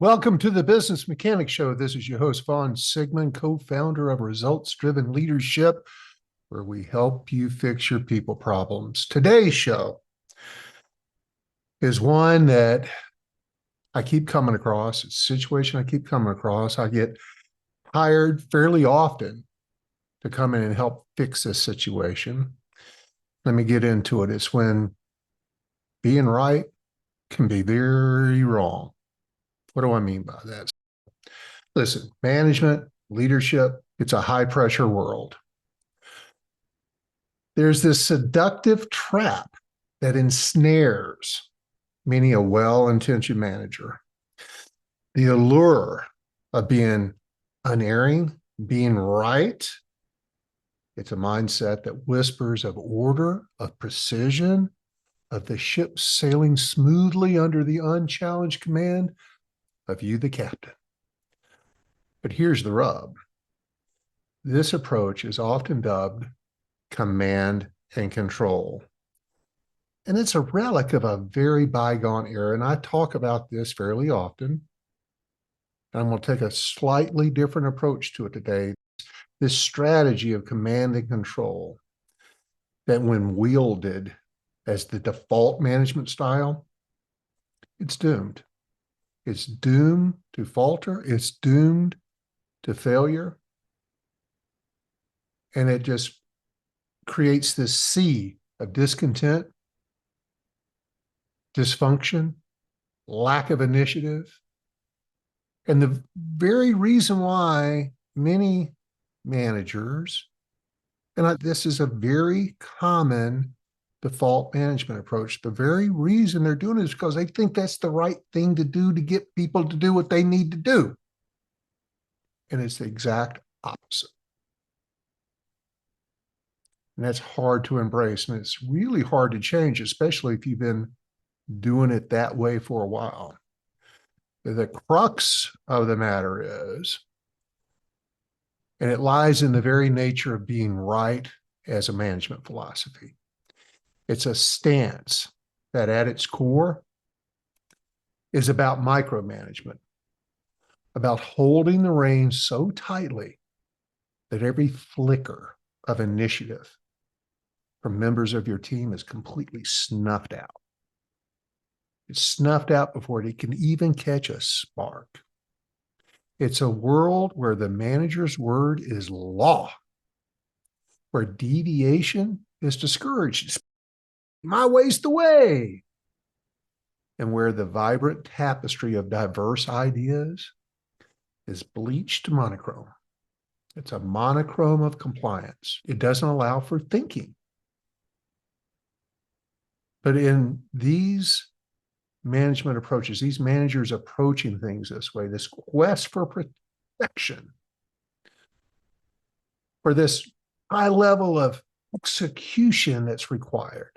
Welcome to the Business Mechanic Show. This is your host, Vaughn Sigmund, co-founder of Results Driven Leadership, where we help you fix your people problems. Today's show is one that I keep coming across. It's a situation I keep coming across. I get hired fairly often to come in and help fix this situation. Let me get into it. It's when being right can be very wrong. What do I mean by that? Listen, management, leadership, it's a high pressure world. There's this seductive trap that ensnares many a well-intentioned manager. The allure of being unerring, being right, it's a mindset that whispers of order, of precision, of the ship sailing smoothly under the unchallenged command of you, the captain. But here's the rub. This approach is often dubbed command and control. And it's a relic of a very bygone era. And I talk about this fairly often. I'm going to take a slightly different approach to it today. This strategy of command and control that when wielded as the default management style, it's doomed. It's doomed to falter. It's doomed to failure. And it just creates this sea of discontent, dysfunction, lack of initiative. And the very reason why many managers, and this is a very common default management approach, the very reason they're doing it is because they think that's the right thing to do to get people to do what they need to do. And it's the exact opposite. And that's hard to embrace. And it's really hard to change, especially if you've been doing it that way for a while. The crux of the matter is, and it lies in the very nature of being right as a management philosophy. It's a stance that at its core is about micromanagement, about holding the reins so tightly that every flicker of initiative from members of your team is completely snuffed out. It's snuffed out before it can even catch a spark. It's a world where the manager's word is law, where deviation is discouraged. My way's the way. And where the vibrant tapestry of diverse ideas is bleached monochrome. It's a monochrome of compliance. It doesn't allow for thinking. But in these management approaches, these managers approaching things this way, this quest for perfection, for this high level of execution that's required,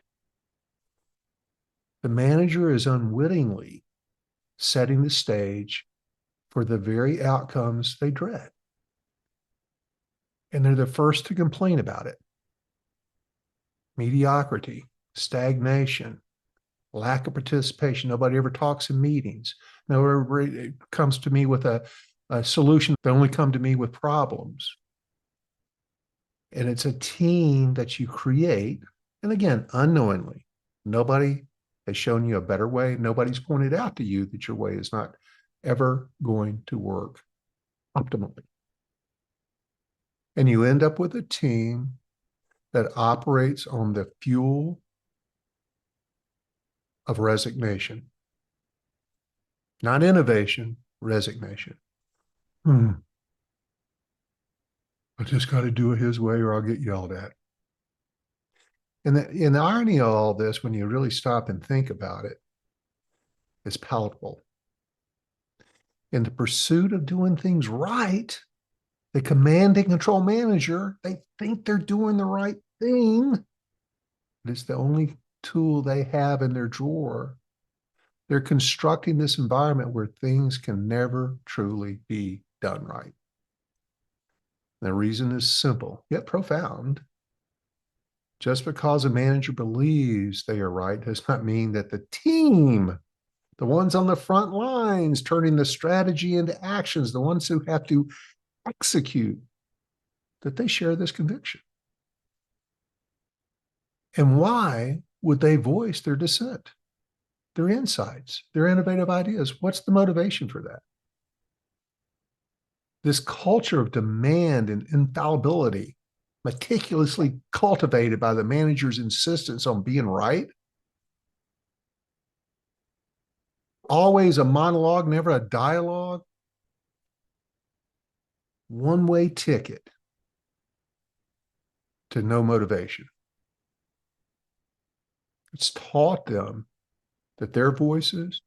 the manager is unwittingly setting the stage for the very outcomes they dread. And they're the first to complain about it. Mediocrity, stagnation, lack of participation. Nobody ever talks in meetings. Nobody comes to me with a solution. They only come to me with problems. And it's a team that you create. And again, unknowingly, nobody has shown you a better way. Nobody's pointed out to you that your way is not ever going to work optimally. And you end up with a team that operates on the fuel of resignation. Not innovation, resignation. I just got to do it his way or I'll get yelled at. And the irony of all this, when you really stop and think about it, is palatable. In the pursuit of doing things right, the command and control manager, they think they're doing the right thing, but it's the only tool they have in their drawer. They're constructing this environment where things can never truly be done right. The reason is simple, yet profound. Just because a manager believes they are right does not mean that the team The ones on the front lines turning the strategy into actions, the ones who have to execute, that they share this conviction. And why would they voice their dissent, their insights, their innovative ideas? What's the motivation for that? This culture of demand and infallibility, meticulously cultivated by the manager's insistence on being right, always a monologue, never a dialogue, one-way ticket to no motivation. It's taught them that their voices,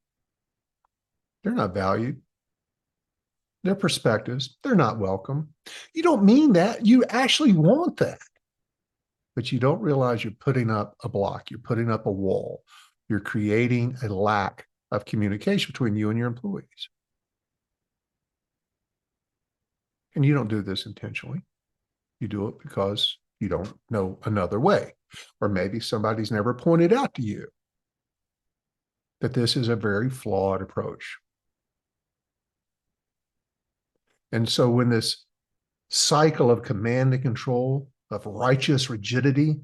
they're not valued. Their perspectives, they're not welcome. You don't mean that. You actually want that. But you don't realize you're putting up a block. You're putting up a wall. You're creating a lack of communication between you and your employees. And you don't do this intentionally. You do it because you don't know another way. Or maybe somebody's never pointed out to you that this is a very flawed approach. And so when this cycle of command and control, of righteous rigidity,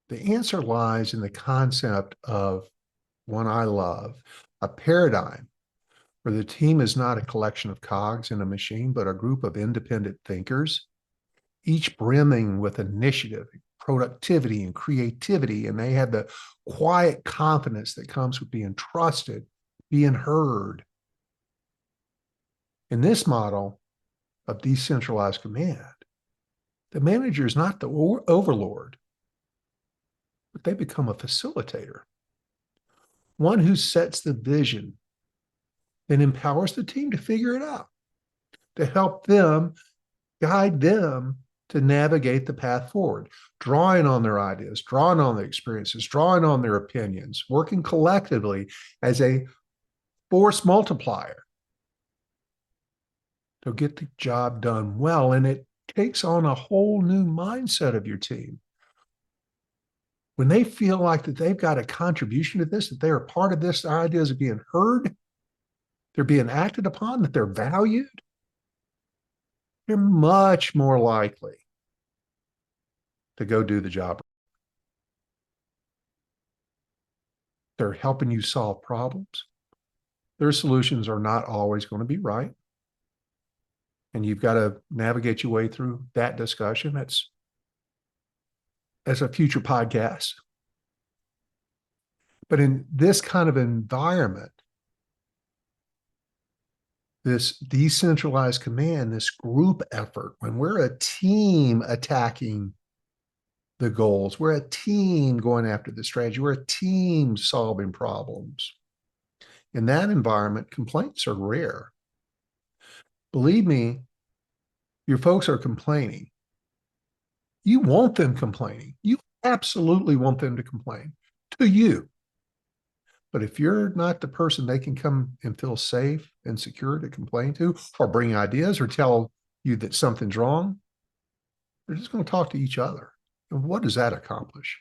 the answer lies in the concept of one I love, a paradigm where the team is not a collection of cogs in a machine, but a group of independent thinkers, each brimming with initiative, productivity, and creativity. And they have the quiet confidence that comes with being trusted, being heard. In this model of decentralized command, the manager is not the overlord, but they become a facilitator, one who sets the vision and empowers the team to figure it out, to help them, guide them to navigate the path forward, drawing on their ideas, drawing on their experiences, drawing on their opinions, working collectively as a force multiplier to get the job done well. And it takes on a whole new mindset of your team. When they feel like that they've got a contribution to this, that they are part of this, their ideas are being heard, they're being acted upon, that they're valued, they're much more likely to go do the job. They're helping you solve problems. Their solutions are not always going to be right. And you've got to navigate your way through that discussion. That's a future podcast. But in this kind of environment, this decentralized command, this group effort, when we're a team attacking the goals, we're a team going after the strategy, we're a team solving problems. In that environment, complaints are rare. Believe me, your folks are complaining. You want them complaining. You absolutely want them to complain to you. But if you're not the person they can come and feel safe and secure to complain to, or bring ideas, or tell you that something's wrong, they're just going to talk to each other. And what does that accomplish?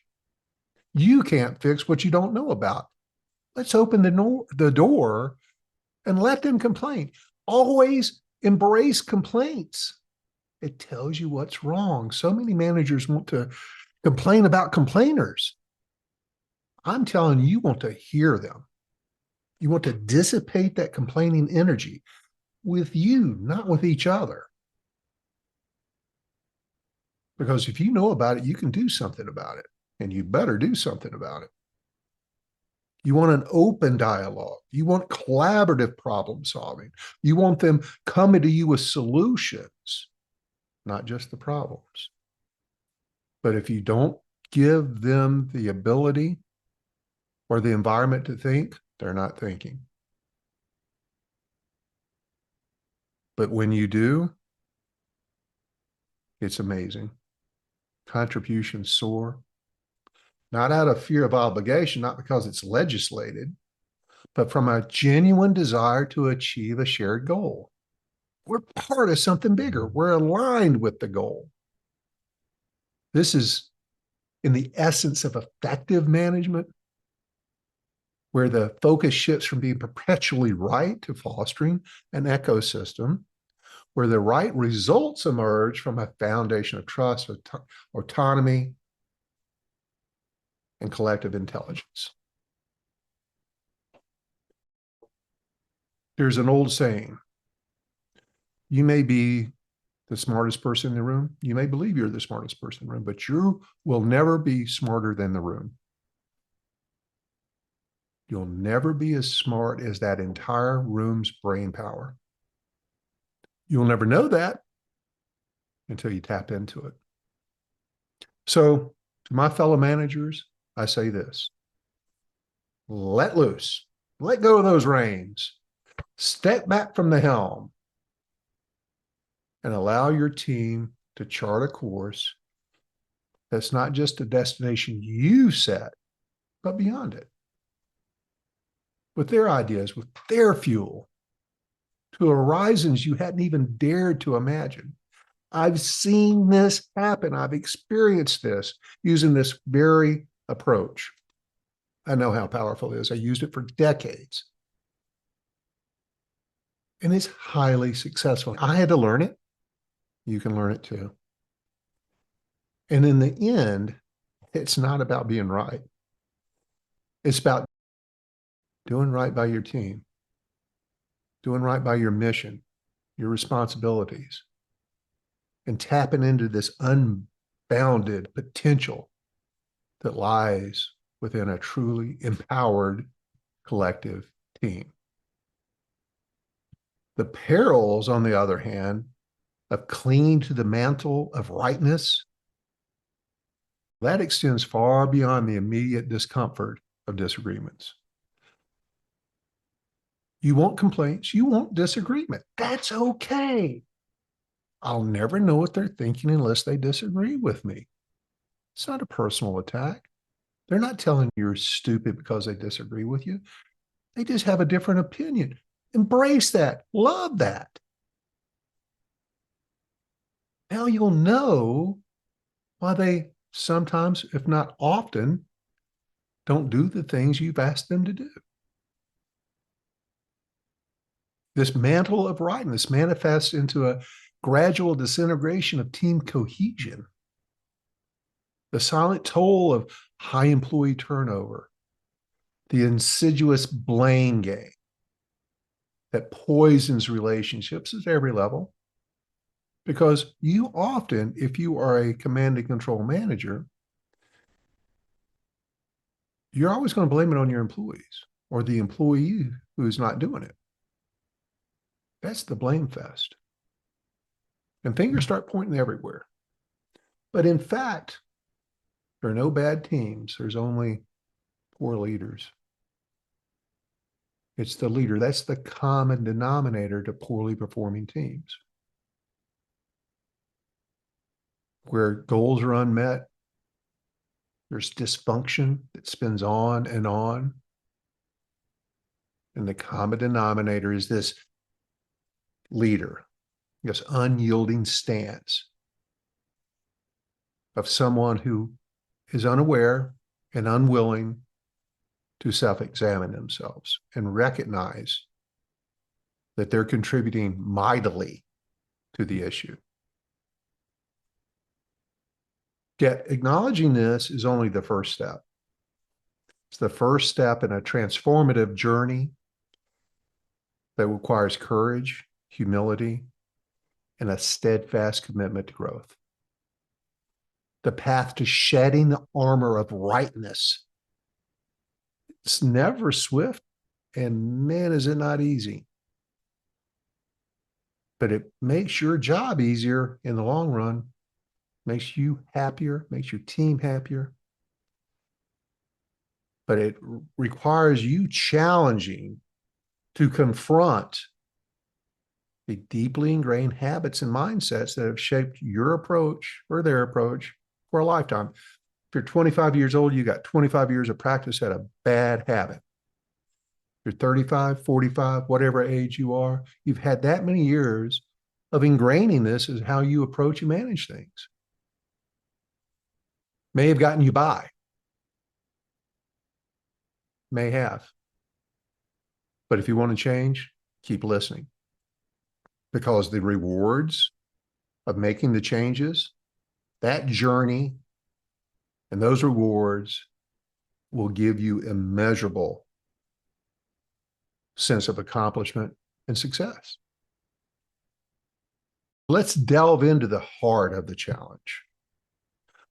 You can't fix what you don't know about. Let's open the door and let them complain. Always embrace complaints. It tells you what's wrong. So many managers want to complain about complainers. I'm telling you, you want to hear them. You want to dissipate that complaining energy with you, not with each other. Because if you know about it, you can do something about it, and you better do something about it. You want an open dialogue. You want collaborative problem solving. You want them coming to you with solutions, not just the problems. But if you don't give them the ability or the environment to think, they're not thinking. But when you do, it's amazing. Contributions soar, not out of fear of obligation, not because it's legislated, but from a genuine desire to achieve a shared goal. We're part of something bigger. We're aligned with the goal. This is in the essence of effective management. where the focus shifts from being perpetually right to fostering an ecosystem where the right results emerge from a foundation of trust, autonomy, and collective intelligence. There's an old saying, you may be the smartest person in the room. You may believe you're the smartest person in the room, but you will never be smarter than the room. You'll never be as smart as that entire room's brain power. You'll never know that until you tap into it. So to my fellow managers, I say this: let loose, let go of those reins, step back from the helm, and allow your team to chart a course that's not just a destination you set, but beyond it, with their ideas, with their fuel, to horizons you hadn't even dared to imagine. I've seen this happen. I've experienced this using this very approach. I know how powerful it is. I used it for decades. And it's highly successful. I had to learn it. You can learn it too. And in the end, it's not about being right. It's about doing right by your team, doing right by your mission, your responsibilities, and tapping into this unbounded potential that lies within a truly empowered collective team. The perils, on the other hand, of clinging to the mantle of rightness, that extends far beyond the immediate discomfort of disagreements. You want complaints, you want disagreement. That's okay. I'll never know what they're thinking unless they disagree with me. It's not a personal attack. They're not telling you you're stupid because they disagree with you. They just have a different opinion. Embrace that. Love that. Now you'll know why they sometimes, if not often, don't do the things you've asked them to do. This mantle of rightness manifests into a gradual disintegration of team cohesion, the silent toll of high employee turnover, the insidious blame game that poisons relationships at every level. Because you often, if you are a command and control manager, you're always going to blame it on your employees or the employee who's not doing it. That's the blame fest. And fingers start pointing everywhere. But in fact, there are no bad teams. There's only poor leaders. It's the leader. That's the common denominator to poorly performing teams. Where goals are unmet, there's dysfunction that spins on. And the common denominator is this leader, this unyielding stance of someone who is unaware and unwilling to self-examine themselves and recognize that they're contributing mightily to the issue. Yet acknowledging this is only the first step. It's the first step in a transformative journey that requires courage, humility, and a steadfast commitment to growth. The path to shedding the armor of rightness. It's never swift, and man, is it not easy. But it makes your job easier in the long run, makes you happier, makes your team happier. But it requires you challenging to confront the deeply ingrained habits and mindsets that have shaped your approach or their approach for a lifetime. If you're 25 years old, you got 25 years of practice at a bad habit. If you're 35, 45, whatever age you are, you've had that many years of ingraining this as how you approach and manage things. May have gotten you by. May have. But if you want to change, keep listening, because the rewards of making the changes, that journey and those rewards will give you immeasurable sense of accomplishment and success. Let's delve into the heart of the challenge.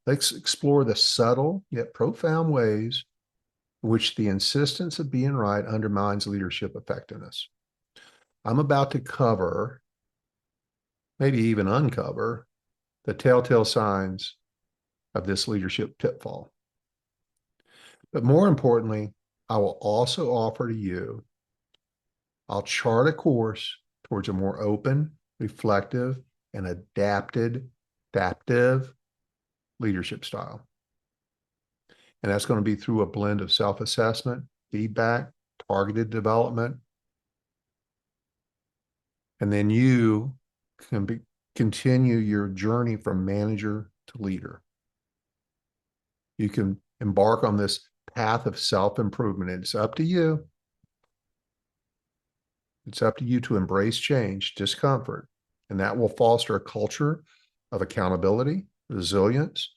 Let's explore the subtle yet profound ways in which the insistence of being right undermines leadership effectiveness. I'm about to cover, maybe even uncover, the telltale signs of this leadership pitfall. But more importantly, I will also offer to you, I'll chart a course towards a more open, reflective, and adaptive leadership style. And that's going to be through a blend of self-assessment, feedback, targeted development. And then you can continue your journey from manager to leader. You can embark on this path of self-improvement. It's up to you. It's up to you to embrace change, discomfort, and that will foster a culture of accountability, resilience,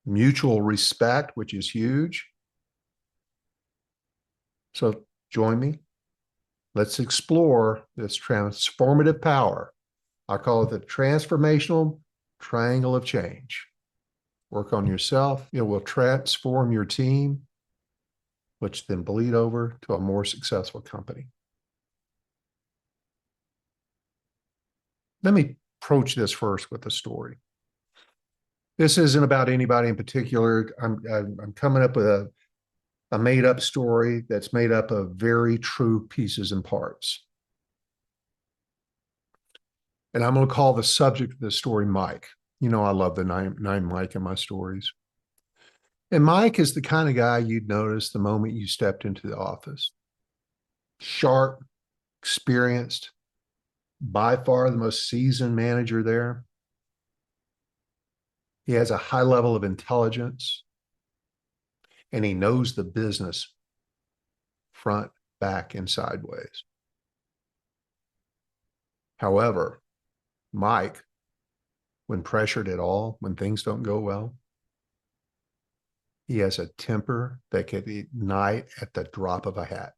mutual respect, which is huge. So join me. Let's explore this transformative power. I call it the transformational triangle of change. Work on yourself. It will transform your team, which then bleed over to a more successful company. Let me approach this first with a story. This isn't about anybody in particular. I'm coming up with a made-up story that's made up of very true pieces and parts. And I'm going to call the subject of the story Mike. You know, I love the name Mike in my stories. And Mike is the kind of guy you'd notice the moment you stepped into the office. Sharp, experienced, by far the most seasoned manager there. He has a high level of intelligence, and he knows the business front, back, and sideways. However, Mike, when pressured at all, when things don't go well, he has a temper that can ignite at the drop of a hat.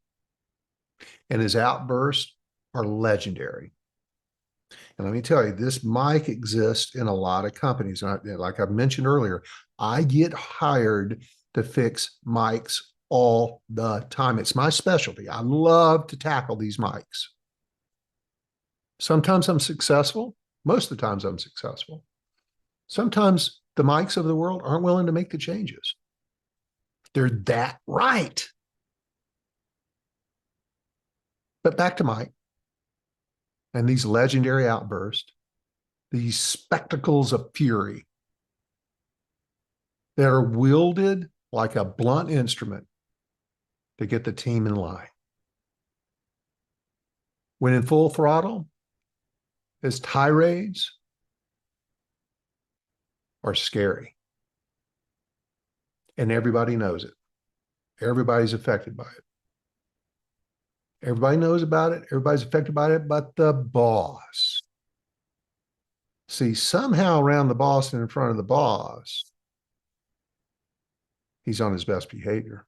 And his outbursts are legendary. And let me tell you, this Mike exists in a lot of companies. Like I mentioned earlier, I get hired to fix mics all the time. It's my specialty. I love to tackle these mics. Sometimes I'm successful. Most of the times I'm successful. Sometimes the mics of the world aren't willing to make the changes. They're that right. But back to Mike and these legendary outbursts, these spectacles of fury that are wielded like a blunt instrument to get the team in line. When in full throttle, his tirades are scary. And everybody knows it. Everybody's affected by it. Everybody knows about it. Everybody's affected by it, but the boss. See, somehow around the boss and in front of the boss, he's on his best behavior.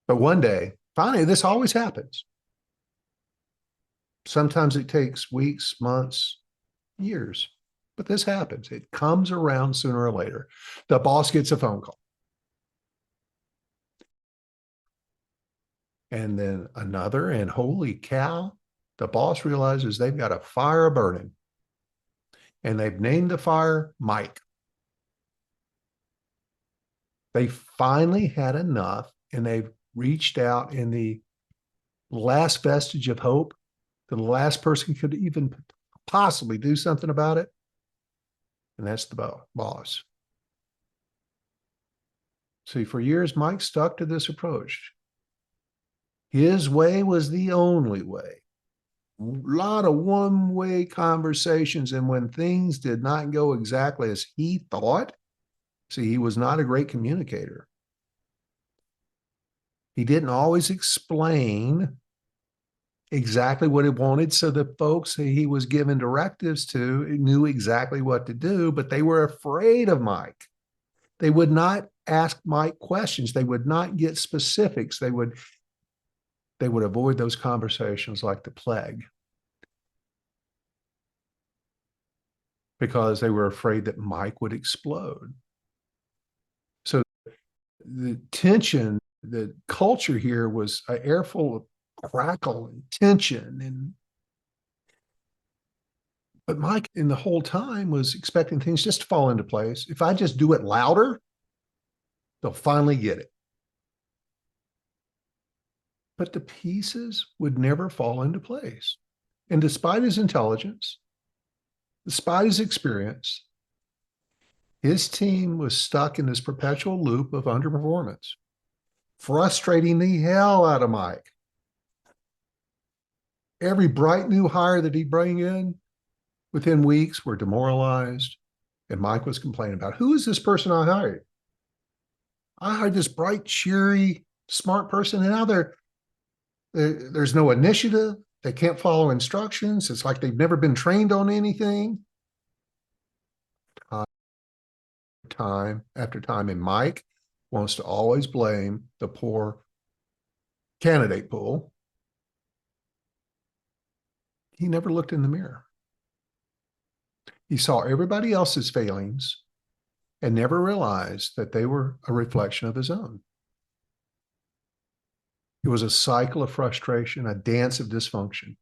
But one day, finally, this always happens. Sometimes it takes weeks, months, years, but this happens. It comes around sooner or later. The boss gets a phone call. And then another, and holy cow, the boss realizes they've got a fire burning. And they've named the fire Mike. They finally had enough, and they've reached out in the last vestige of hope that the last person could even possibly do something about it. And that's the boss. See, for years, Mike stuck to this approach. His way was the only way. A lot of one-way conversations, and when things did not go exactly as he thought, see, he was not a great communicator. He didn't always explain exactly what he wanted, so the folks he was giving directives to knew exactly what to do, but they were afraid of Mike. They would not ask Mike questions. They would not get specifics. They would avoid those conversations like the plague because they were afraid that Mike would explode. So the tension, the culture here was an air full of crackle and tension. But Mike, in the whole time, was expecting things just to fall into place. If I just do it louder, they'll finally get it. But the pieces would never fall into place. And despite his intelligence, despite his experience, his team was stuck in this perpetual loop of underperformance, frustrating the hell out of Mike. Every bright new hire that he'd bring in within weeks were demoralized. And Mike was complaining about, who is this person I hired? I hired this bright, cheery, smart person, and now there's no initiative. They can't follow instructions. It's like they've never been trained on anything. Time after time. And Mike wants to always blame the poor candidate pool. He never looked in the mirror. He saw everybody else's failings and never realized that they were a reflection of his own. It was a cycle of frustration, a dance of dysfunction.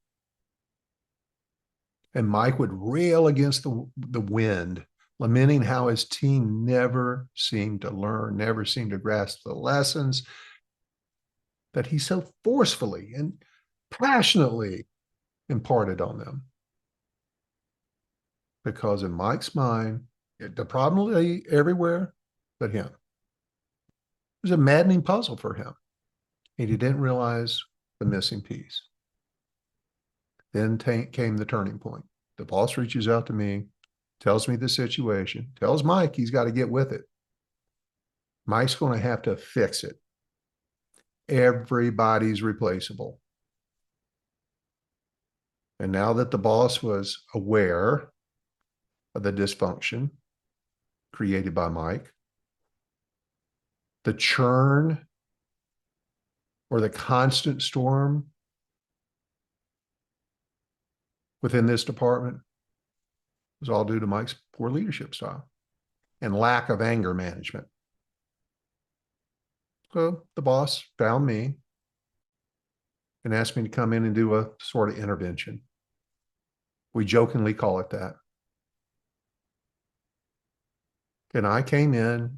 And Mike would rail against the wind, lamenting how his team never seemed to learn, never seemed to grasp the lessons that he so forcefully and passionately imparted on them. Because in Mike's mind, the problem lay everywhere but him. It was a maddening puzzle for him. And he didn't realize the missing piece. Then came the turning point. The boss reaches out to me, tells me the situation, tells Mike he's got to get with it. Mike's going to have to fix it. Everybody's replaceable. And now that the boss was aware of the dysfunction created by Mike, the churn or the constant storm within this department was all due to Mike's poor leadership style and lack of anger management. So the boss found me and asked me to come in and do a sort of intervention. We jokingly call it that. And I came in,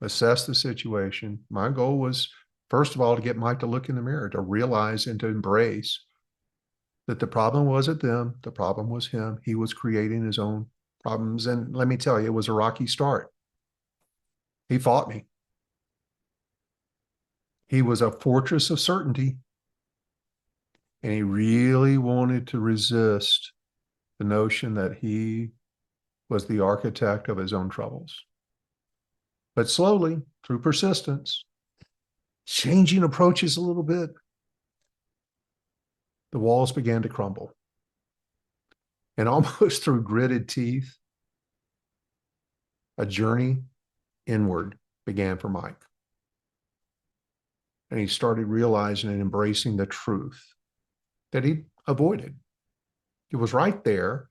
assessed the situation. My goal was, first of all, to get Mike to look in the mirror, to realize and to embrace that the problem wasn't them, the problem was him. He was creating his own problems. And let me tell you, it was a rocky start. He fought me. He was a fortress of certainty. And he really wanted to resist the notion that he was the architect of his own troubles. But slowly, through persistence, changing approaches a little bit, the walls began to crumble. And almost through gritted teeth, a journey inward began for Mike. And he started realizing and embracing the truth that he avoided. It was right there.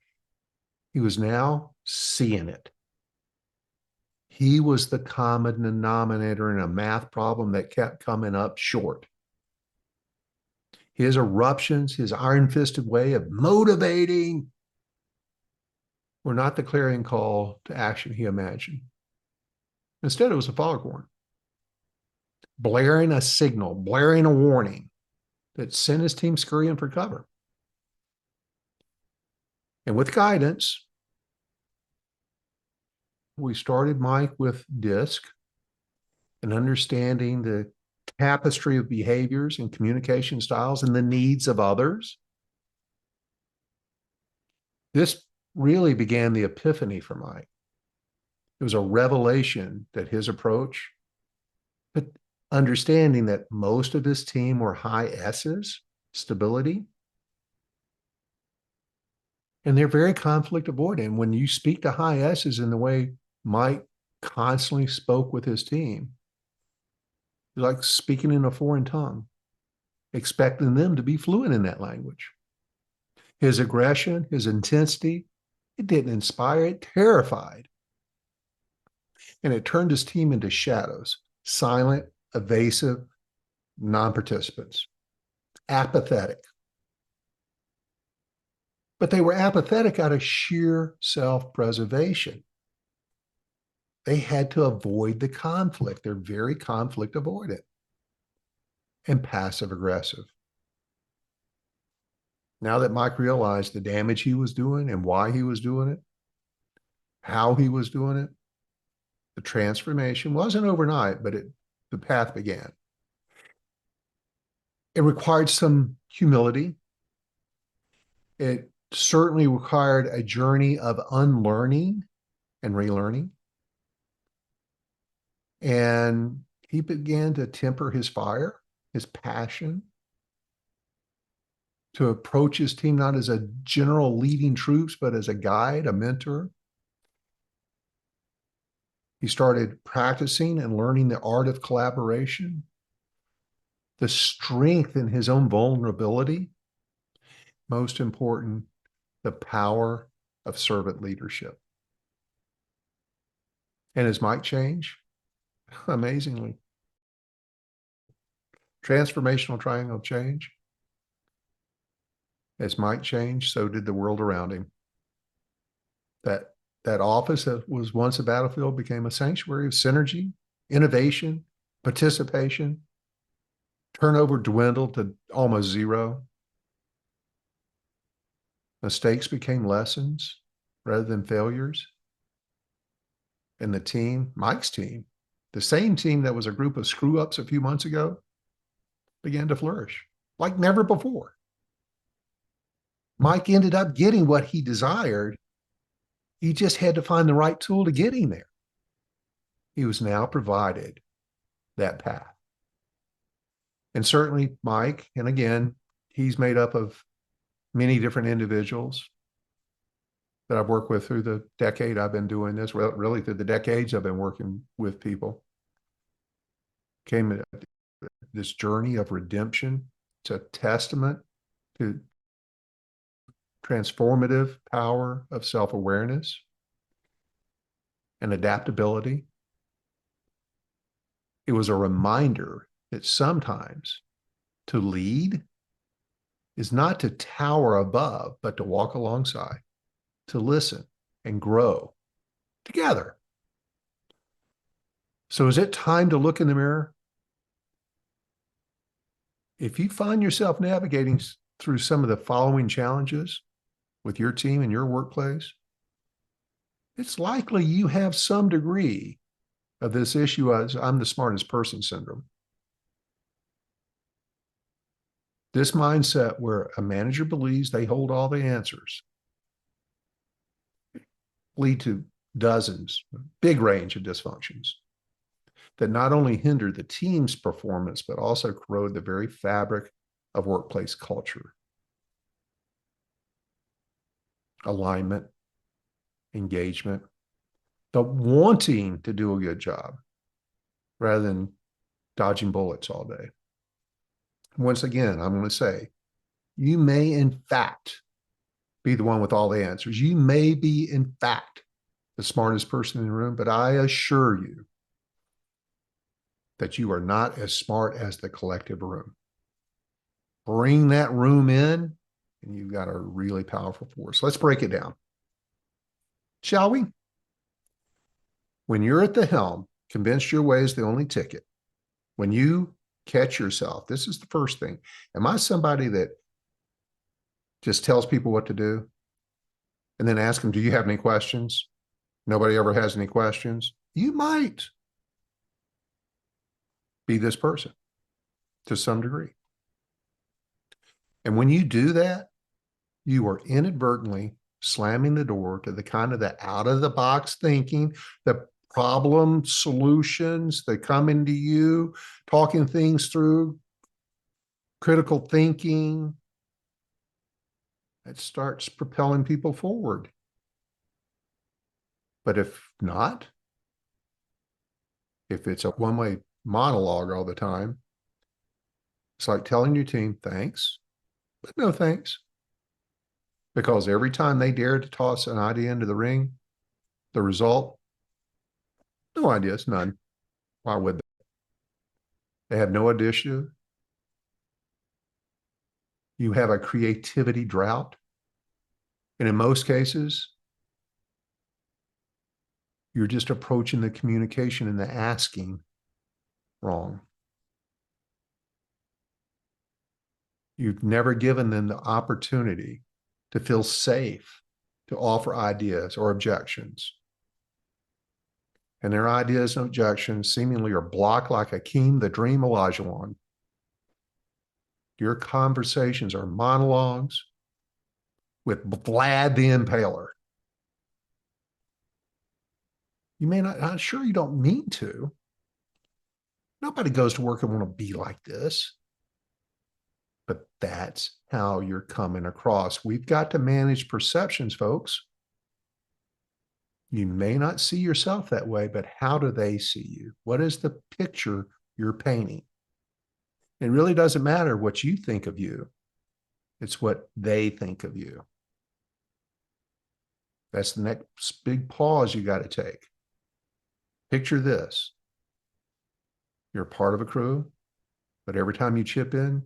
He was now seeing it. He was the common denominator in a math problem that kept coming up short. His eruptions, his iron-fisted way of motivating were not the clarion call to action he imagined. Instead, it was a foghorn, blaring a signal, blaring a warning that sent his team scurrying for cover. And with guidance, we started Mike with DISC and understanding the tapestry of behaviors and communication styles and the needs of others. This really began the epiphany for Mike. It was a revelation that his approach, but understanding that most of his team were high S's, stability, and they're very conflict avoidant. When you speak to high S's in the way Mike constantly spoke with his team, you're like speaking in a foreign tongue, expecting them to be fluent in that language. His aggression, his intensity, it didn't inspire, it terrified. And it turned his team into shadows, silent, evasive, non-participants, apathetic. But they were apathetic out of sheer self-preservation. They had to avoid the conflict. They're very conflict avoidant and passive aggressive. Now that Mike realized the damage he was doing and why he was doing it, how he was doing it, the transformation wasn't overnight, but the path began. It required some humility. It certainly required a journey of unlearning and relearning. And he began to temper his fire, his passion, to approach his team not as a general leading troops, but as a guide, a mentor. He started practicing and learning the art of collaboration, the strength in his own vulnerability, most important, the power of servant leadership. And as Mike changed, amazingly, transformational triangle change. As Mike changed, so did the world around him. That office that was once a battlefield became a sanctuary of synergy, innovation, participation. Turnover dwindled to almost zero. Mistakes became lessons rather than failures. And the team, Mike's team, the same team that was a group of screw-ups a few months ago, began to flourish like never before. Mike ended up getting what he desired. He just had to find the right tool to get him there. He was now provided that path. And certainly Mike, and again, he's made up of many different individuals that I've worked with through the decade I've been doing this, really through the decades I've been working with people. Came this journey of redemption. It's a testament to transformative power of self-awareness and adaptability. It was a reminder that sometimes to lead is not to tower above, but to walk alongside, to listen and grow together. So is it time to look in the mirror? If you find yourself navigating through some of the following challenges with your team and your workplace, it's likely you have some degree of this issue as I'm the smartest person syndrome. This mindset where a manager believes they hold all the answers lead to dozens, big range of dysfunctions that not only hinder the team's performance, but also corrode the very fabric of workplace culture. Alignment, engagement, the wanting to do a good job rather than dodging bullets all day. Once again, I'm going to say, you may in fact be the one with all the answers. You may be in fact the smartest person in the room, but I assure you that you are not as smart as the collective room. Bring that room in, and you've got a really powerful force. Let's break it down, shall we? When you're at the helm, convinced your way is the only ticket. When you catch yourself, this is the first thing. Am I somebody that just tells people what to do and then ask them, do you have any questions? Nobody ever has any questions. You might be this person to some degree. And when you do that, you are inadvertently slamming the door to the kind of the out of the box thinking, the problem solutions. They come into you, talking things through, critical thinking. It starts propelling people forward. But if not, if it's a one-way monologue all the time, it's like telling your team, thanks, but no thanks. Because every time they dare to toss an idea into the ring, the result, no ideas, none. Why would they? They have no initiative. You have a creativity drought. And in most cases, you're just approaching the communication and the asking wrong. You've never given them the opportunity to feel safe to offer ideas or objections. And their ideas and objections seemingly are blocked like Akeem, the dream Olajuwon. Your conversations are monologues with Vlad the Impaler. You may not, I'm sure you don't mean to. Nobody goes to work and want to be like this. But that's how you're coming across. We've got to manage perceptions, folks. You may not see yourself that way, but how do they see you? What is the picture you're painting? It really doesn't matter what you think of you. It's what they think of you. That's the next big pause you got to take. Picture this. You're part of a crew, but every time you chip in,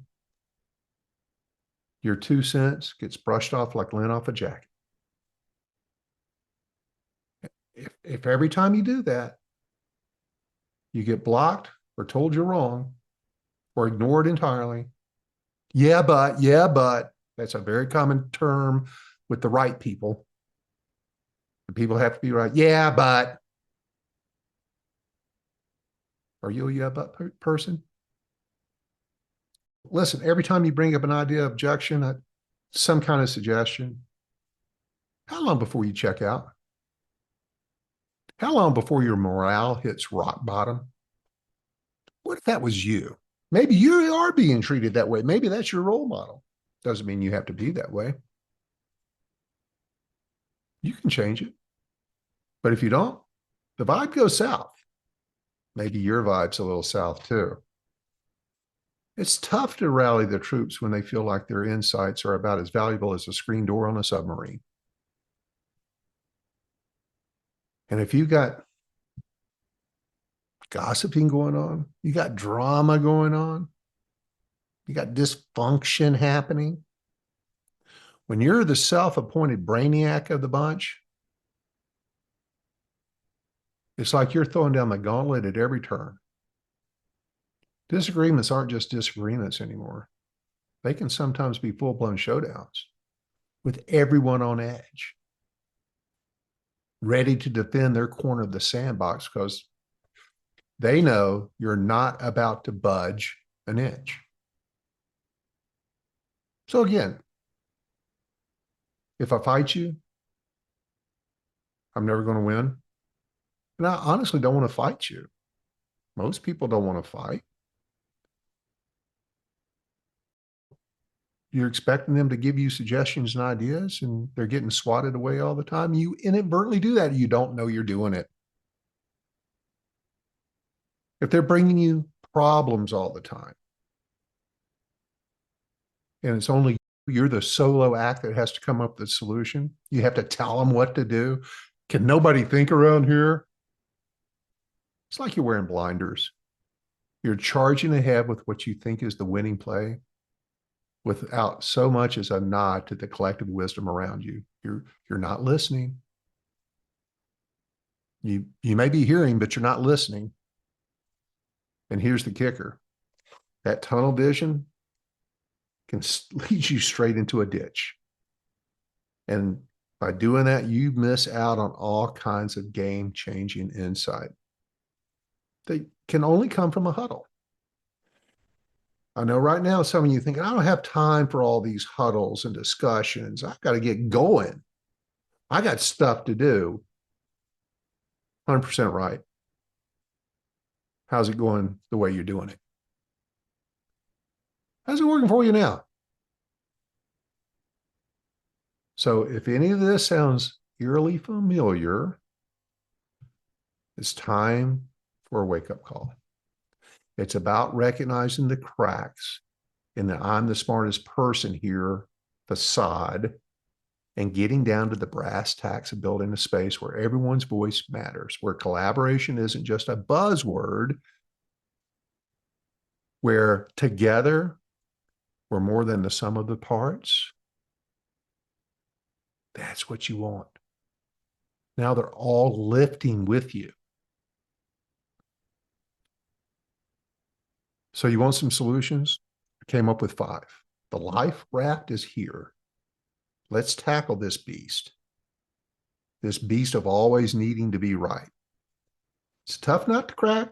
your 2 cents gets brushed off like lint off a jacket. If every time you do that, you get blocked or told you're wrong or ignored entirely, yeah, but, that's a very common term with the right people. The people have to be right. Yeah, but. Are you a yeah, but person? Listen, every time you bring up an idea, objection, some kind of suggestion, how long before you check out? How long before your morale hits rock bottom? What if that was you? Maybe you are being treated that way. Maybe that's your role model. Doesn't mean you have to be that way. You can change it. But if you don't, the vibe goes south. Maybe your vibe's a little south too. It's tough to rally the troops when they feel like their insights are about as valuable as a screen door on a submarine. And if you got gossiping going on, you got drama going on, you got dysfunction happening, when you're the self-appointed brainiac of the bunch, it's like you're throwing down the gauntlet at every turn. Disagreements aren't just disagreements anymore. They can sometimes be full-blown showdowns with everyone on edge, ready to defend their corner of the sandbox because they know you're not about to budge an inch. So again, if I fight you, I'm never going to win. And I honestly don't want to fight you. Most people don't want to fight. You're expecting them to give you suggestions and ideas, and they're getting swatted away all the time. You inadvertently do that. You don't know you're doing it. If they're bringing you problems all the time, and it's only you're the solo act that has to come up with a solution, you have to tell them what to do. Can nobody think around here? It's like you're wearing blinders. You're charging ahead with what you think is the winning play without so much as a nod to the collective wisdom around you. You're not listening. You may be hearing, but you're not listening. And here's the kicker. That tunnel vision can lead you straight into a ditch. And by doing that, you miss out on all kinds of game-changing insight. They can only come from a huddle. I know right now some of you thinking, I don't have time for all these huddles and discussions. I've got to get going. I got stuff to do. 100% right. How's it going the way you're doing it? How's it working for you now? So if any of this sounds eerily familiar, it's time for a wake-up call. It's about recognizing the cracks in the I'm the smartest person here facade and getting down to the brass tacks of building a space where everyone's voice matters, where collaboration isn't just a buzzword, where together we're more than the sum of the parts. That's what you want. Now they're all lifting with you. So you want some solutions? I came up with 5. The life raft is here. Let's tackle this beast of always needing to be right. It's a tough nut to crack,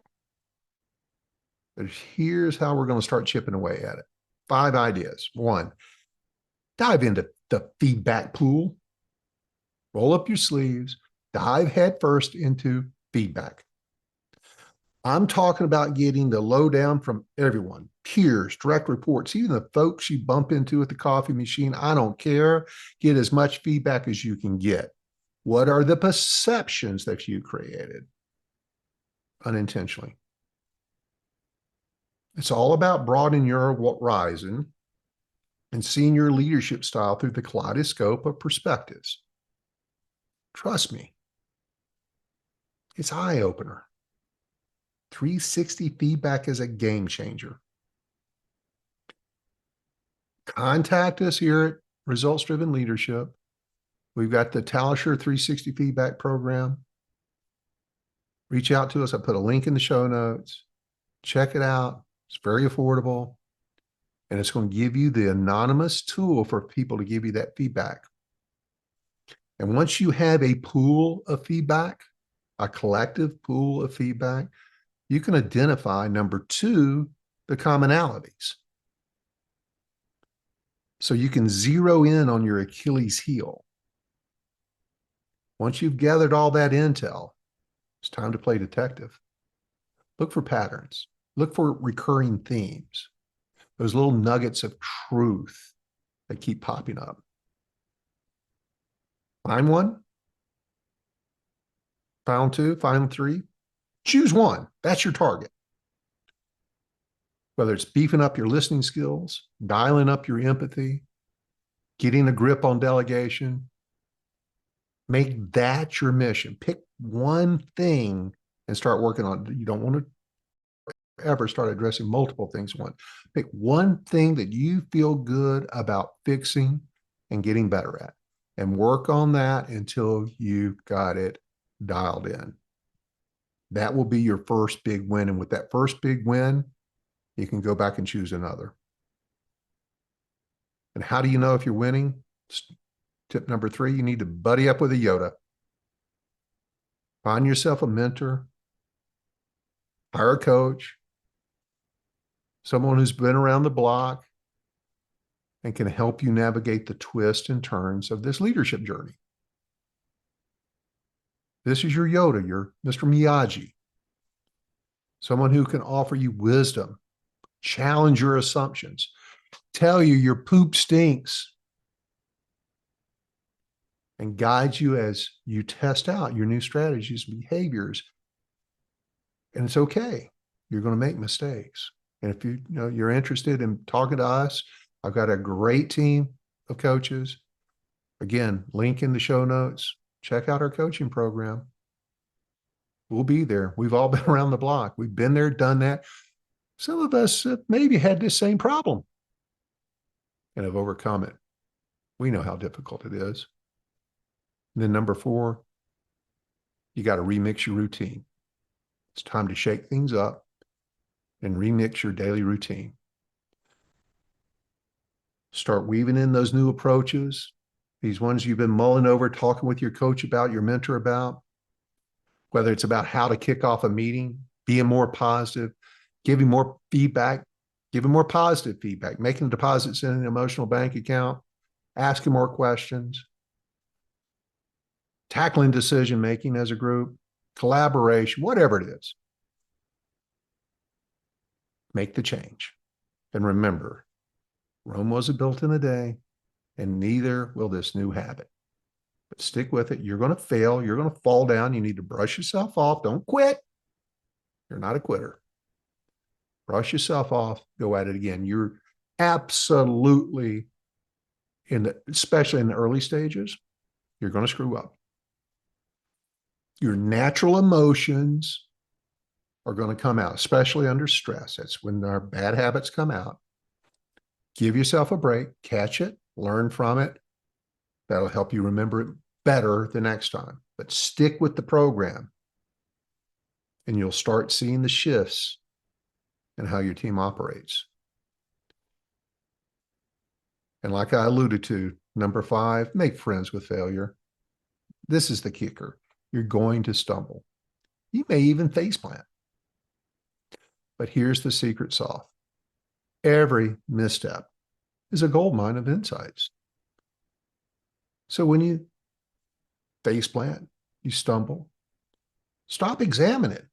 but here's how we're going to start chipping away at it. 5 ideas. 1, dive into the feedback pool. Roll up your sleeves, dive headfirst into feedback. I'm talking about getting the lowdown from everyone, peers, direct reports, even the folks you bump into at the coffee machine. I don't care. Get as much feedback as you can get. What are the perceptions that you created unintentionally? It's all about broadening your horizon and seeing your leadership style through the kaleidoscope of perspectives. Trust me, it's eye-opener. 360 feedback is a game changer. Contact us here at Results Driven Leadership. We've got the Talasher 360 feedback program. Reach out to us. I put a link in the show notes. Check it out. It's very affordable. And it's going to give you the anonymous tool for people to give you that feedback. And once you have a pool of feedback, a collective pool of feedback, you can identify, number 2, the commonalities. So you can zero in on your Achilles heel. Once you've gathered all that intel, it's time to play detective. Look for patterns. Look for recurring themes. Those little nuggets of truth that keep popping up. Find one. Found 2, find 3. Choose one. That's your target. Whether it's beefing up your listening skills, dialing up your empathy, getting a grip on delegation, make that your mission. Pick one thing and start working on it. You don't want to ever start addressing multiple things at once. Pick one thing that you feel good about fixing and getting better at, and work on that until you've got it dialed in. That will be your first big win. And with that first big win, you can go back and choose another. And how do you know if you're winning? Tip number 3, you need to buddy up with a Yoda. Find yourself a mentor, hire a coach, someone who's been around the block and can help you navigate the twists and turns of this leadership journey. This is your Yoda, your Mr. Miyagi. Someone who can offer you wisdom, challenge your assumptions, tell you your poop stinks, and guide you as you test out your new strategies and behaviors. And it's okay. You're going to make mistakes. And if you're interested in talking to us, I've got a great team of coaches. Again, link in the show notes. Check out our coaching program. We'll be there. We've all been around the block. We've been there, done that. Some of us have maybe had this same problem and have overcome it. We know how difficult it is. And then number 4, you got to remix your routine. It's time to shake things up and remix your daily routine. Start weaving in those new approaches, these ones you've been mulling over, talking with your coach about, your mentor about, whether it's about how to kick off a meeting, being more positive, giving more feedback, giving more positive feedback, making deposits in an emotional bank account, asking more questions, tackling decision-making as a group. collaboration, whatever it is. Make the change. And remember, Rome wasn't built in a day, and neither will this new habit. But stick with it. You're going to fail. You're going to fall down. You need to brush yourself off. Don't quit. You're not a quitter. Brush yourself off. Go at it again. You're absolutely, especially in the early stages, you're going to screw up. Your natural emotions are going to come out, especially under stress. That's when our bad habits come out. Give yourself a break, catch it, learn from it. That'll help you remember it better the next time. But stick with the program, and you'll start seeing the shifts in how your team operates. And like I alluded to, number 5, make friends with failure. This is the kicker. You're going to stumble. You may even faceplant. But here's the secret sauce. Every misstep is a goldmine of insights. So when you faceplant, you stumble, stop, examine it.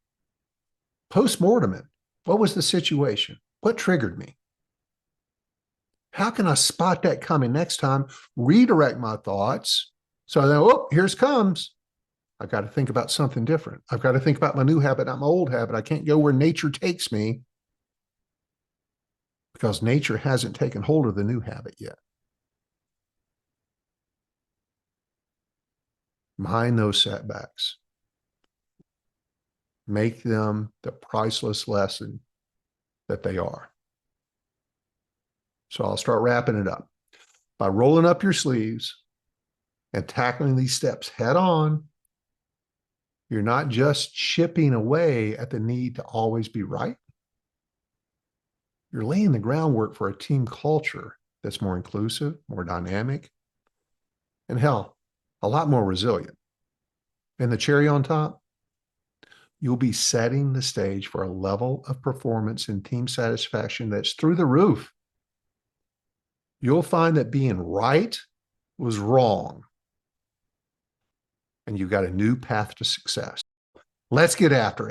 Post-mortem it. What was the situation? What triggered me? How can I spot that coming next time? Redirect my thoughts. So then, oh, here's comes. I've got to think about something different. I've got to think about my new habit, not my old habit. I can't go where nature takes me because nature hasn't taken hold of the new habit yet. Mind those setbacks. Make them the priceless lesson that they are. So I'll start wrapping it up. By rolling up your sleeves and tackling these steps head on, you're not just chipping away at the need to always be right. You're laying the groundwork for a team culture that's more inclusive, more dynamic, and hell, a lot more resilient. And the cherry on top, you'll be setting the stage for a level of performance and team satisfaction that's through the roof. You'll find that being right was wrong, and you've got a new path to success. Let's get after it.